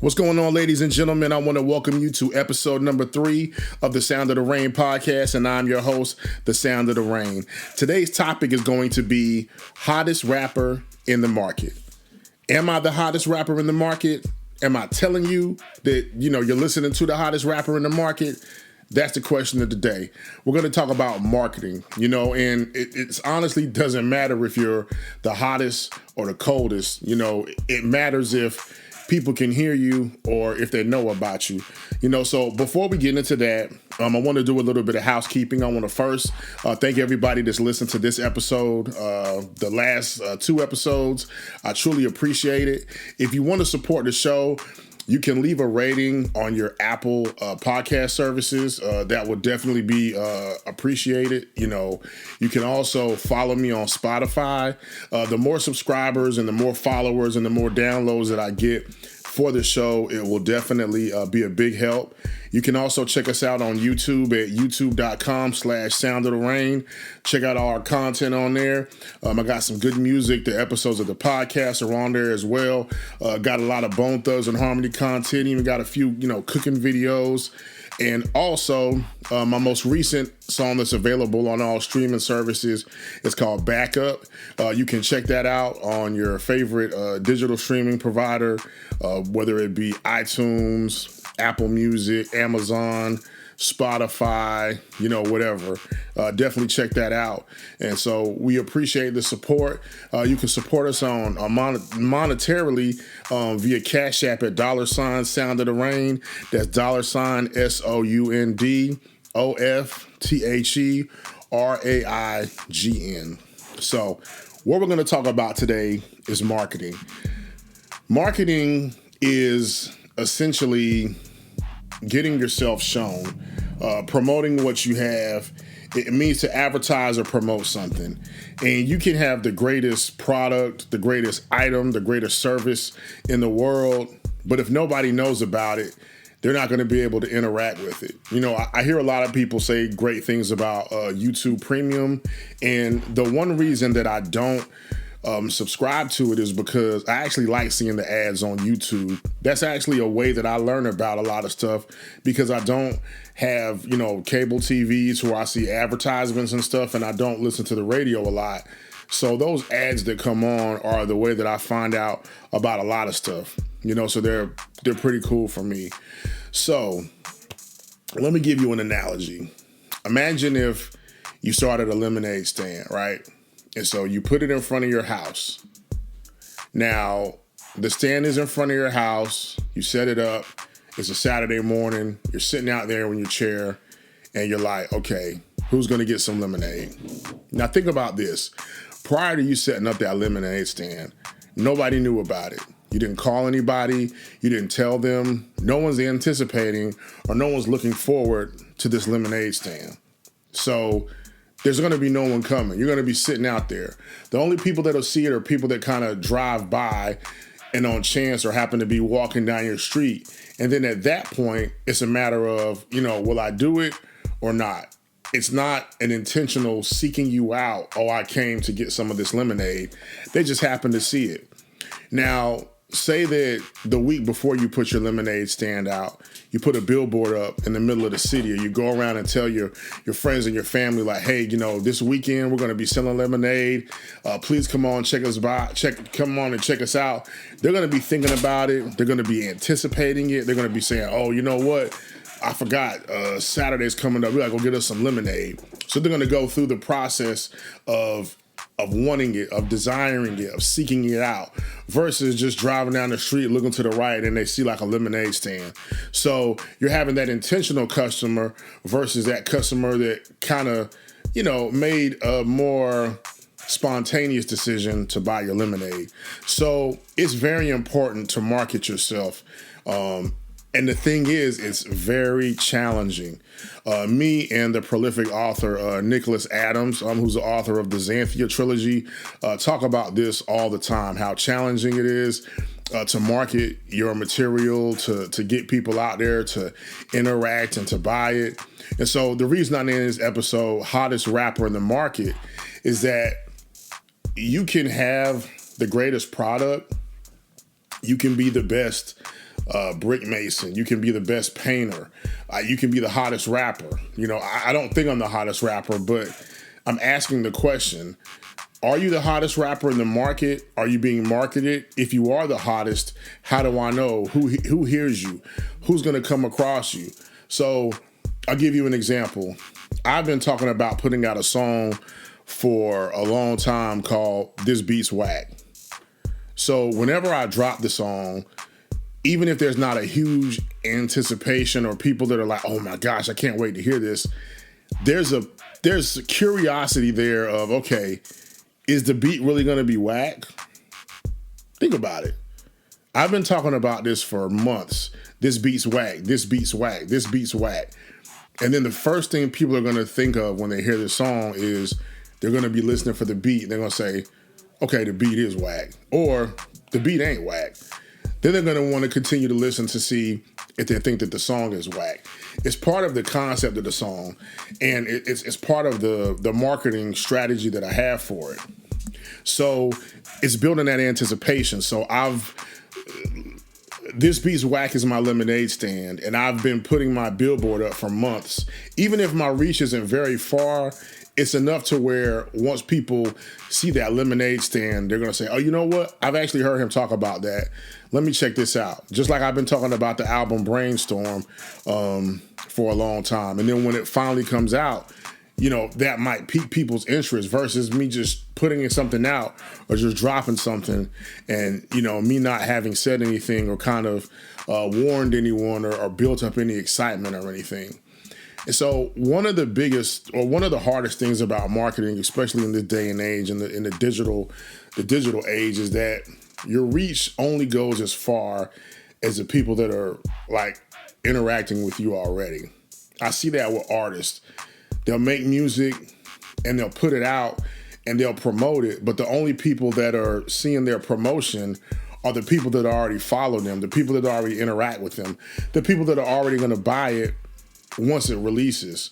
What's going on, ladies and gentlemen? I want to welcome you to episode number 3 of the Sound of the Raign podcast, and I'm your host, the Sound of the Raign. Today's topic is going to be hottest rapper in the market. Am I the hottest rapper in the market? Am I telling you that, you're listening to the hottest rapper in the market? That's the question of the day. We're going to talk about marketing, and it honestly doesn't matter if you're the hottest or the coldest. It matters if people can hear you or if they know about you. So before we get into that, I want to do a little bit of housekeeping. I want to first thank everybody that's listened to this episode, the last 2 episodes. I truly appreciate it. If you want to support the show, you can leave a rating on your Apple podcast services. That would definitely be appreciated. You can also follow me on Spotify. The more subscribers and the more followers and the more downloads that I get for the show, it will definitely be a big help. You can also check us out on YouTube at youtube.com/Sound of the Raign. Check out all our content on there. I got some good music. The episodes of the podcast are on there as well. Got a lot of Bone Thugs and Harmony content. Even got a few, cooking videos. And also, my most recent song that's available on all streaming services is called Backup. You can check that out on your favorite digital streaming provider, whether it be iTunes, Apple Music, Amazon, Spotify, whatever. Definitely check that out. And so we appreciate the support. You can support us on monetarily via Cash App at $Sound of the Raign. That's $SOUNDOFTHERAIGN. So what we're going to talk about today is marketing. Marketing is essentially getting yourself shown, promoting what you have. It means to advertise or promote something. And you can have the greatest product, the greatest item, the greatest service in the world, but if nobody knows about it, they're not going to be able to interact with it. I hear a lot of people say great things about YouTube Premium, and the one reason that I don't subscribe to it is because I actually like seeing the ads on YouTube. That's actually a way that I learn about a lot of stuff, because I don't have, cable TVs where I see advertisements and stuff, and I don't listen to the radio a lot. So those ads that come on are the way that I find out about a lot of stuff, so they're pretty cool for me. So let me give you an analogy. Imagine if you started a lemonade stand, right? And so you put it in front of your house. Now, the stand is in front of your house. You set it up. It's a Saturday morning. You're sitting out there in your chair, and you're like, okay, who's going to get some lemonade? Now, think about this. Prior to you setting up that lemonade stand, nobody knew about it. You didn't call anybody. You didn't tell them. No one's anticipating or no one's looking forward to this lemonade stand. So there's going to be no one coming. You're going to be sitting out there. The only people that'll see it are people that kind of drive by and on chance or happen to be walking down your street. And then at that point, it's a matter of, will I do it or not? It's not an intentional seeking you out. Oh, I came to get some of this lemonade. They just happen to see it. Now, say that the week before you put your lemonade stand out, you put a billboard up in the middle of the city, or you go around and tell your friends and your family, like, hey, this weekend we're going to be selling lemonade. Please come on, come on and check us out. They're going to be thinking about it. They're going to be anticipating it. They're going to be saying, oh, you know what? I forgot, Saturday's coming up. We got to go get us some lemonade. So they're going to go through the process of wanting it, of desiring it, of seeking it out, versus just driving down the street, looking to the right, and they see like a lemonade stand. So you're having that intentional customer versus that customer that kind of, made a more spontaneous decision to buy your lemonade. So it's very important to market yourself. And the thing is, it's very challenging. Me and the prolific author, Nicholas Adams, who's the author of the Xanthia trilogy, talk about this all the time, how challenging it is to market your material, to get people out there to interact and to buy it. And so the reason I named this episode Hottest Rapper in the Market is that you can have the greatest product, you can be the best brick mason. You can be the best painter. You can be the hottest rapper. I don't think I'm the hottest rapper, but I'm asking the question, are you the hottest rapper in the market? Are you being marketed? If you are the hottest, how do I know who hears you? Who's going to come across you? So I'll give you an example. I've been talking about putting out a song for a long time called This Beat's Whack. So whenever I drop the song, even if there's not a huge anticipation or people that are like, oh my gosh, I can't wait to hear this, there's a curiosity there of, okay, is the beat really going to be whack? Think about it. I've been talking about this for months. This beat's whack. This beat's whack. This beat's whack. And then the first thing people are going to think of when they hear this song is they're going to be listening for the beat. And they're going to say, okay, the beat is whack. Or the beat ain't whack. Then they're going to want to continue to listen to see if they think that the song is whack. It's part of the concept of the song. And it's part of the marketing strategy that I have for it. So it's building that anticipation. So This Beat's Whack is my lemonade stand, and I've been putting my billboard up for months. Even if my reach isn't very far, it's enough to where once people see that lemonade stand, they're going to say, oh, you know what? I've actually heard him talk about that. Let me check this out. Just like I've been talking about the album Brainstorm for a long time. And then when it finally comes out, that might pique people's interest versus me just putting something out or just dropping something and, me not having said anything or kind of warned anyone or built up any excitement or anything. And so one of the hardest things about marketing, especially in this day and age, in the digital age, is that your reach only goes as far as the people that are like interacting with you already. I see that with artists. They'll make music and they'll put it out and they'll promote it, but the only people that are seeing their promotion are the people that already follow them, the people that already interact with them, the people that are already going to buy it once it releases.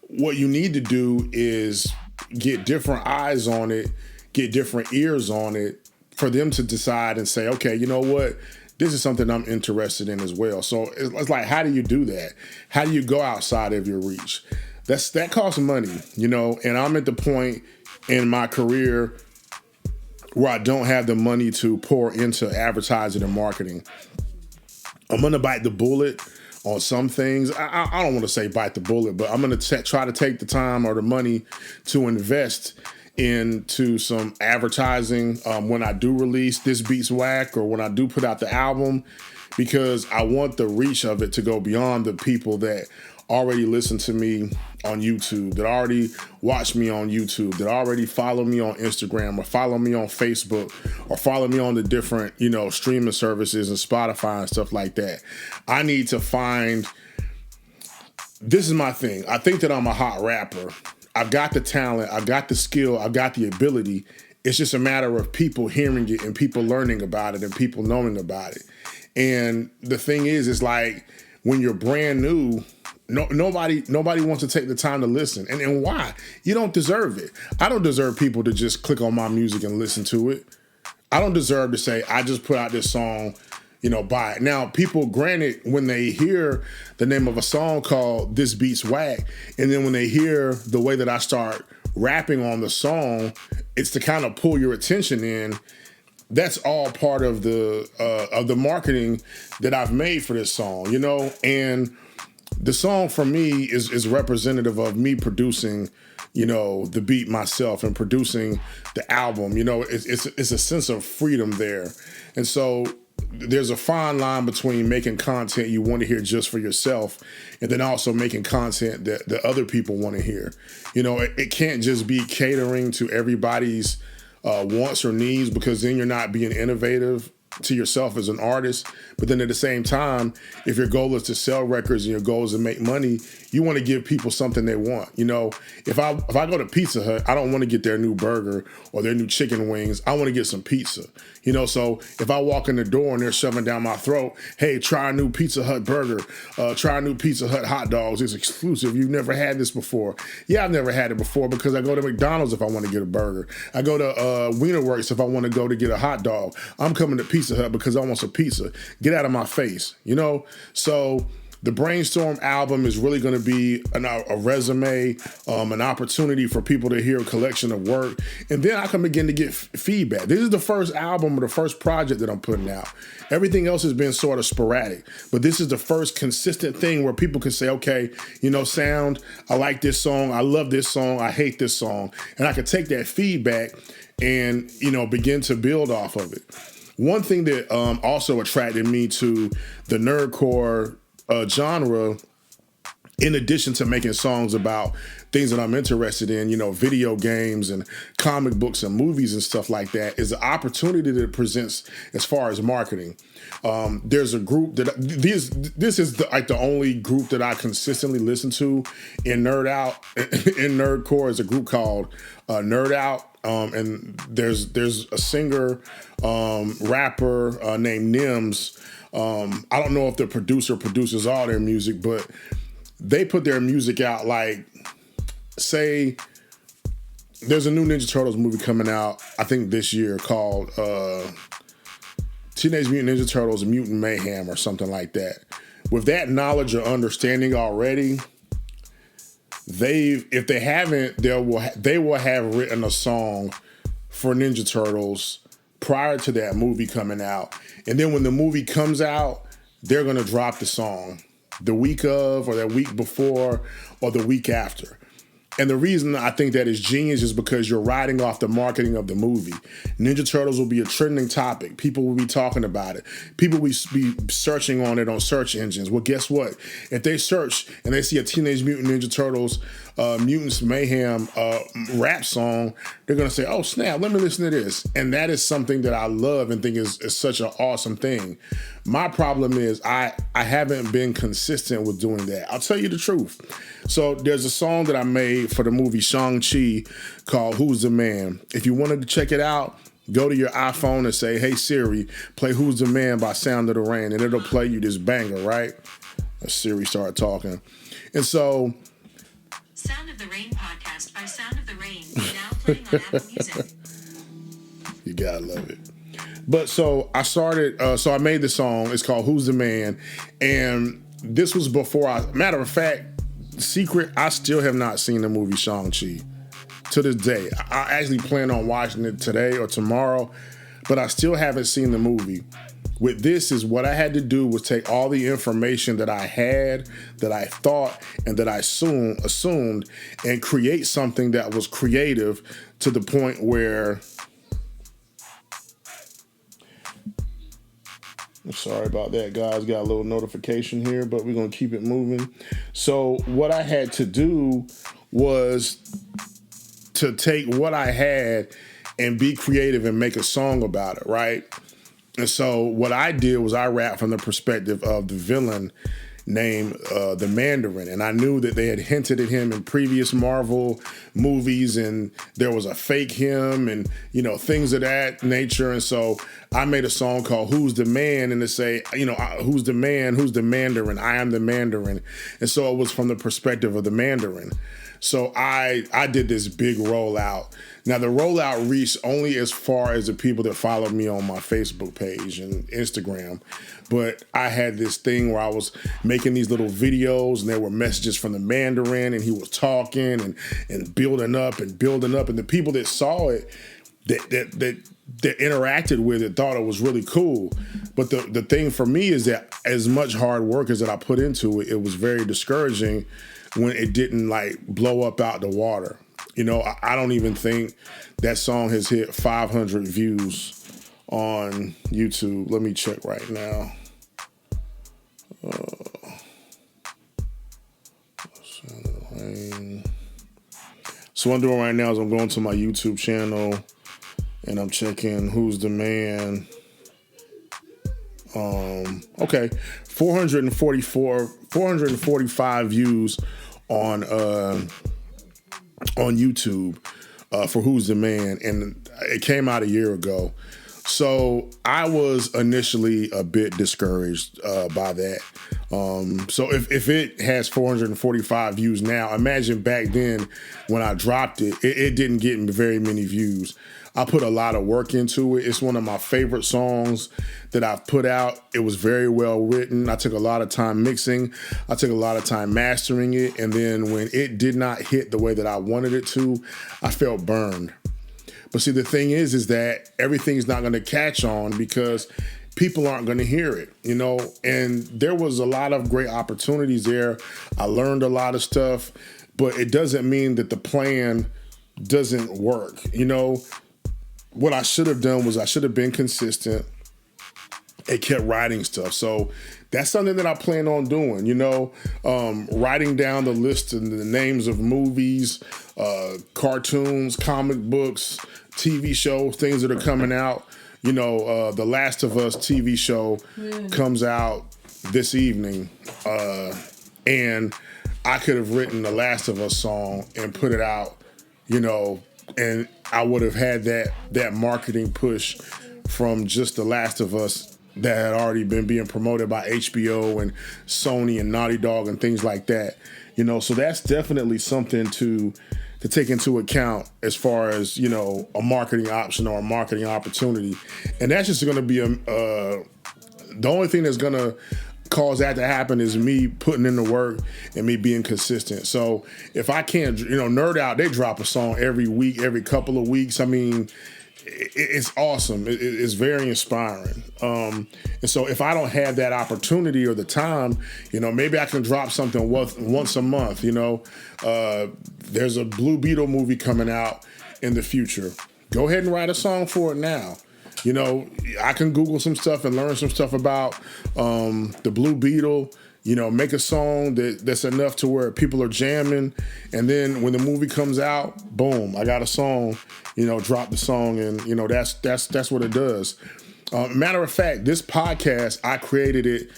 What you need to do is get different eyes on it, get different ears on it for them to decide and say, okay, you know what? This is something I'm interested in as well. So it's like, how do you do that? How do you go outside of your reach? That costs money, and I'm at the point in my career where I don't have the money to pour into advertising and marketing. I'm going to bite the bullet on some things. I don't want to say bite the bullet, but I'm going to try to take the time or the money to invest into some advertising when I do release This Beat's Whack or when I do put out the album, because I want the reach of it to go beyond the people that already listen to me on YouTube, that already watch me on YouTube, that already follow me on Instagram or follow me on Facebook or follow me on the different, streaming services and Spotify and stuff like that. I need to find, this is my thing. I think that I'm a hot rapper. I've got the talent, I've got the skill, I've got the ability. It's just a matter of people hearing it and people learning about it and people knowing about it. And the thing is, it's like when you're brand new, nobody wants to take the time to listen. And why? You don't deserve it. I don't deserve people to just click on my music and listen to it. I don't deserve to say, I just put out this song, buy it. Now, people, granted, when they hear the name of a song called This Beat's Whack, and then when they hear the way that I start rapping on the song, it's to kind of pull your attention in. That's all part of the marketing that I've made for this song, and the song for me is representative of me producing, the beat myself and producing the album. It's a sense of freedom there. And so there's a fine line between making content you want to hear just for yourself and then also making content that other people want to hear. It can't just be catering to everybody's wants or needs, because then you're not being innovative to yourself as an artist. But then at the same time, if your goal is to sell records and your goal is to make money, you want to give people something they want. If I go to Pizza Hut, I don't want to get their new burger or their new chicken wings. I want to get some pizza. So if I walk in the door and they're shoving down my throat, hey, try a new Pizza Hut burger, try a new Pizza Hut hot dogs. It's exclusive. You've never had this before. Yeah, I've never had it before because I go to McDonald's if I want to get a burger. I go to Wienerworks if I want to go to get a hot dog. I'm coming to Pizza Pizza Hut because I want some pizza. Get out of my face, you know? So the Brainstorm album is really going to be a resume, an opportunity for people to hear a collection of work. And then I can begin to get feedback. This is the first album or the first project that I'm putting out. Everything else has been sort of sporadic. But this is the first consistent thing where people can say, okay, you know, sound, I like this song. I love this song. I hate this song. And I can take that feedback and, you know, begin to build off of it. One thing that also attracted me to the nerdcore genre, in addition to making songs about things that I'm interested in, you know, video games and comic books and movies and stuff like that, is the opportunity that it presents as far as marketing. There's a group that this is like the only group that I consistently listen to in Nerd Out, in Nerdcore, is a group called Nerd Out. And there's a singer, rapper named Nims. I don't know if the producer produces all their music, but they put their music out like, say, there's a new Ninja Turtles movie coming out, I think this year, called Teenage Mutant Ninja Turtles Mutant Mayhem or something like that. With that knowledge or understanding already, if they haven't, they will have written a song for Ninja Turtles prior to that movie coming out. And then when the movie comes out, they're going to drop the song the week of, or that week before, or the week after. And the reason I think that is genius is because you're riding off the marketing of the movie. Ninja Turtles will be a trending topic. People will be talking about it. People will be searching on it on search engines. Well, guess what? If they search and they see a Teenage Mutant Ninja Turtles Mutants Mayhem rap song, they're going to say, oh, snap, let me listen to this. And that is something that I love and think is such an awesome thing. My problem is I haven't been consistent with doing that. I'll tell you the truth. So there's a song that I made for the movie Shang-Chi called Who's the Man? If you wanted to check it out, go to your iPhone and say, hey Siri, play Who's the Man by Sound of the Rain, and it'll play you this banger, right? Siri started talking. And so... Sound of the Rain podcast by Sound of the Rain, now playing on Apple Music. You gotta love it. But so I started, so I made the song. It's called Who's the Man? And this was before matter of fact, secret, I still have not seen the movie Shang-Chi to this day. I actually plan on watching it today or tomorrow, but I still haven't seen the movie. With this is what I had to do was take all the information that I had, that I thought, and that I assumed, and create something that was creative to the point where... I'm sorry about that, guys. Got a little notification here, but we're going to keep it moving. So what I had to do was to take what I had and be creative and make a song about it, right? And so what I did was I rapped from the perspective of the villain named the Mandarin. And I knew that they had hinted at him in previous Marvel movies, and there was a fake him and, you know, things of that nature. And so I made a song called Who's the Man? And to say, you know, who's the man? Who's the Mandarin? I am the Mandarin. And so it was from the perspective of the Mandarin. So I did this big rollout. Now, the rollout reached only as far as the people that followed me on my Facebook page and Instagram. But I had this thing where I was making these little videos, and there were messages from the Mandarin, and he was talking and building up. And the people that saw it, that interacted with it, thought it was really cool. But the thing for me is that as much hard work as that I put into it, it was very discouraging when it didn't like blow up out the water. You know, I don't even think that song has hit 500 views on YouTube. Let me check right now. So what I'm doing right now is I'm going to my YouTube channel and I'm checking Who's the Man. Okay, 445 views on YouTube for Who's the Man, and it came out a year ago. So I was initially a bit discouraged by that. So if it has 445 views now, imagine back then when I dropped it, it didn't get very many views. I put a lot of work into it. It's one of my favorite songs that I've put out. It was very well written. I took a lot of time mixing. I took a lot of time mastering it. And then when it did not hit the way that I wanted it to, I felt burned. But see, the thing is that everything's not going to catch on because people aren't going to hear it, you know? And there was a lot of great opportunities there. I learned a lot of stuff, but it doesn't mean that the plan doesn't work, you know? What I should have done was I should have been consistent and kept writing stuff. So that's something that I plan on doing, you know, writing down the list and the names of movies, cartoons, comic books, TV shows, things that are coming out. You know, the Last of Us TV show comes out this evening, and I could have written the Last of Us song and put it out, you know, and I would have had that marketing push from just The Last of Us that had already been being promoted by HBO and Sony and Naughty Dog and things like that. You know, so that's definitely something to take into account as far as, you know, a marketing option or a marketing opportunity. And that's just going to be the only thing that's going to cause that to happen is me putting in the work and me being consistent. So if I can't, you know, Nerd Out, they drop a song every week, every couple of weeks. I mean, it's awesome. It's very inspiring. And so if I don't have that opportunity or the time, you know, maybe I can drop something once a month, you know. There's a Blue Beetle movie coming out in the future. Go ahead and write a song for it now. You know, I can Google some stuff and learn some stuff about the Blue Beetle, you know, make a song that's enough to where people are jamming. And then when the movie comes out, boom, I got a song, you know, drop the song. And, you know, that's what it does. Matter of fact, this podcast, I created it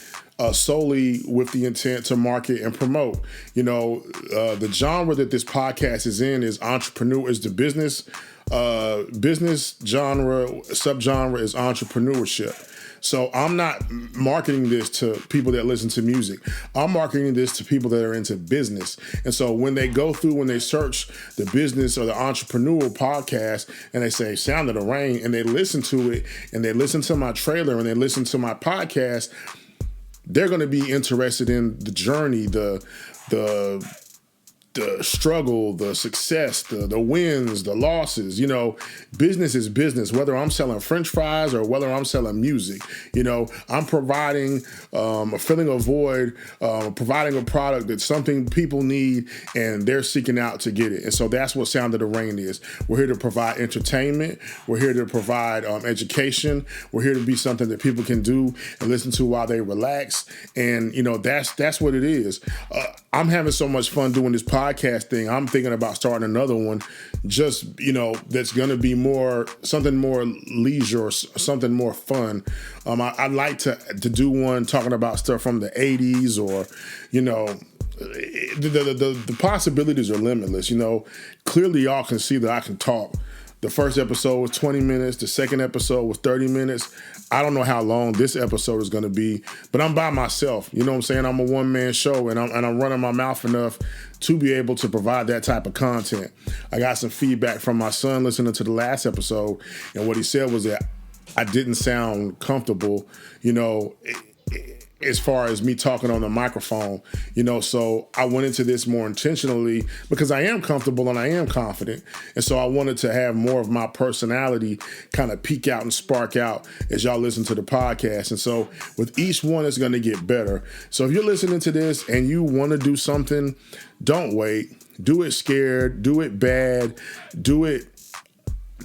solely with the intent to market and promote. You know, the genre that this podcast is in is entrepreneur, is the business genre, subgenre is entrepreneurship. So I'm not marketing this to people that listen to music. I'm marketing this to people that are into business. And so when they go through, when they search the business or the entrepreneurial podcast and they say Sound of the Raign and they listen to it and they listen to my trailer and they listen to my podcast, they're going to be interested in the journey, the struggle, the success, the wins, the losses. You know, business is business, whether I'm selling French fries or whether I'm selling music. You know, I'm providing filling a void, providing a product that's something people need and they're seeking out to get it. And so that's what Sound of the Raign is. We're here to provide entertainment. We're here to provide education. We're here to be something that people can do and listen to while they relax. And, you know, that's what it is. I'm having so much fun doing this podcast thing. I'm thinking about starting another one, just, you know, that's going to be something more leisure or something more fun. I'd like to do one talking about stuff from the 80s or, you know, the possibilities are limitless. You know, clearly y'all can see that I can talk. The first episode was 20 minutes. The second episode was 30 minutes. I don't know how long this episode is going to be, but I'm by myself. You know what I'm saying? I'm a one-man show, and I'm running my mouth enough to be able to provide that type of content. I got some feedback from my son listening to the last episode, and what he said was that I didn't sound comfortable, you know, as far as me talking on the microphone, you know. So I went into this more intentionally because I am comfortable and I am confident. And so I wanted to have more of my personality kind of peek out and spark out as y'all listen to the podcast. And so with each one, it's going to get better. So if you're listening to this and you want to do something, don't wait. Do it scared. Do it bad. Do it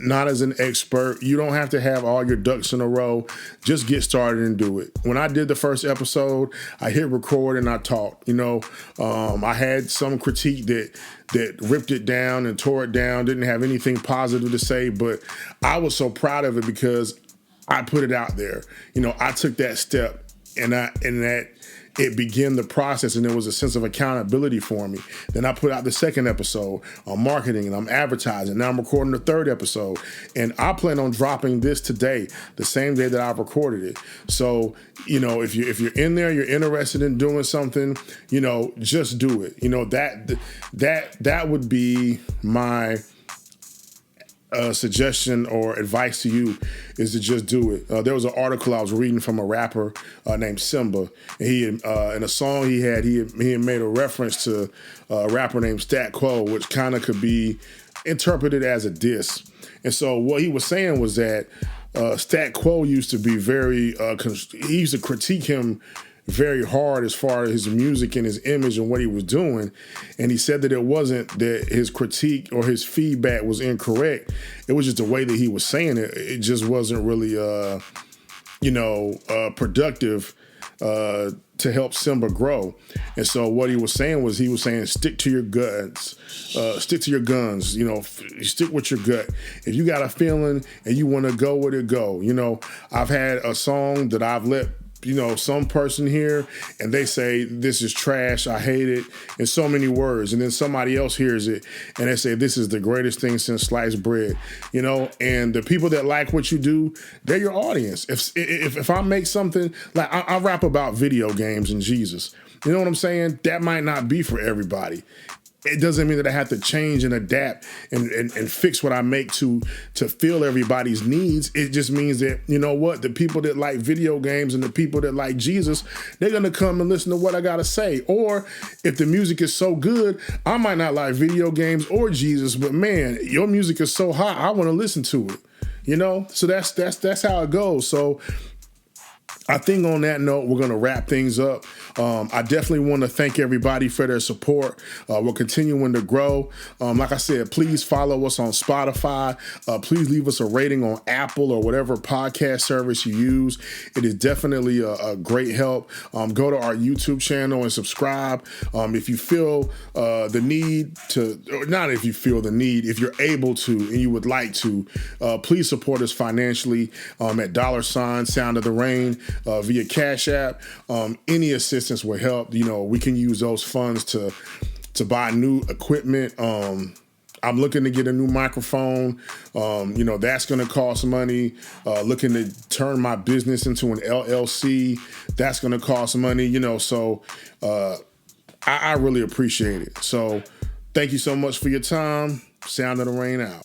not as an expert. You don't have to have all your ducks in a row. Just get started and do it. When I did the first episode, I hit record and I talked. You know, I had some critique that ripped it down and tore it down, didn't have anything positive to say, but I was so proud of it because I put it out there. You know, I took that step and that it began the process, and there was a sense of accountability for me. Then I put out the second episode on marketing, and I'm advertising. Now I'm recording the third episode, and I plan on dropping this today, the same day that I've recorded it. So, if you're in there, you're interested in doing something, just do it. That would be my suggestion or advice to you, is to just do it. There was an article I was reading from a rapper named Simba, and he in a song he had made a reference to a rapper named Stat Quo, which kind of could be interpreted as a diss. And so what he was saying was that Stat Quo used to be he used to critique him very hard as far as his music and his image and what he was doing. And he said that it wasn't that his critique or his feedback was incorrect. It was just the way that he was saying it. It just wasn't really, productive to help Simba grow. And so what he was saying, stick to your guns, stick to your guns, stick with your gut. If you got a feeling and you want to go with it, go. I've had a song that I've let some person hear, and they say, this is trash, I hate it, in so many words. And then somebody else hears it, and they say, this is the greatest thing since sliced bread. And the people that like what you do, they're your audience. If I make something, like I rap about video games and Jesus, you know what I'm saying? That might not be for everybody. It doesn't mean that I have to change and adapt and fix what I make to fill everybody's needs. It just means that, the people that like video games and the people that like Jesus, they're going to come and listen to what I got to say. Or if the music is so good, I might not like video games or Jesus, but man, your music is so hot, I want to listen to it. So that's how it goes. So I think on that note, we're going to wrap things up. I definitely want to thank everybody for their support. We're continuing to grow. Like I said, please follow us on Spotify. Please leave us a rating on Apple or whatever podcast service you use. It is definitely a great help. Go to our YouTube channel and subscribe. If you feel the need to, or not if you feel the need, if you're able to and you would like to, please support us financially at $ Sound of the Rain via Cash App. Any assistance will help. We can use those funds to buy new equipment. I'm looking to get a new microphone. That's going to cost money. Looking to turn my business into an LLC. That's going to cost money. So I really appreciate it. So thank you so much for your time. Sound of the Rain out.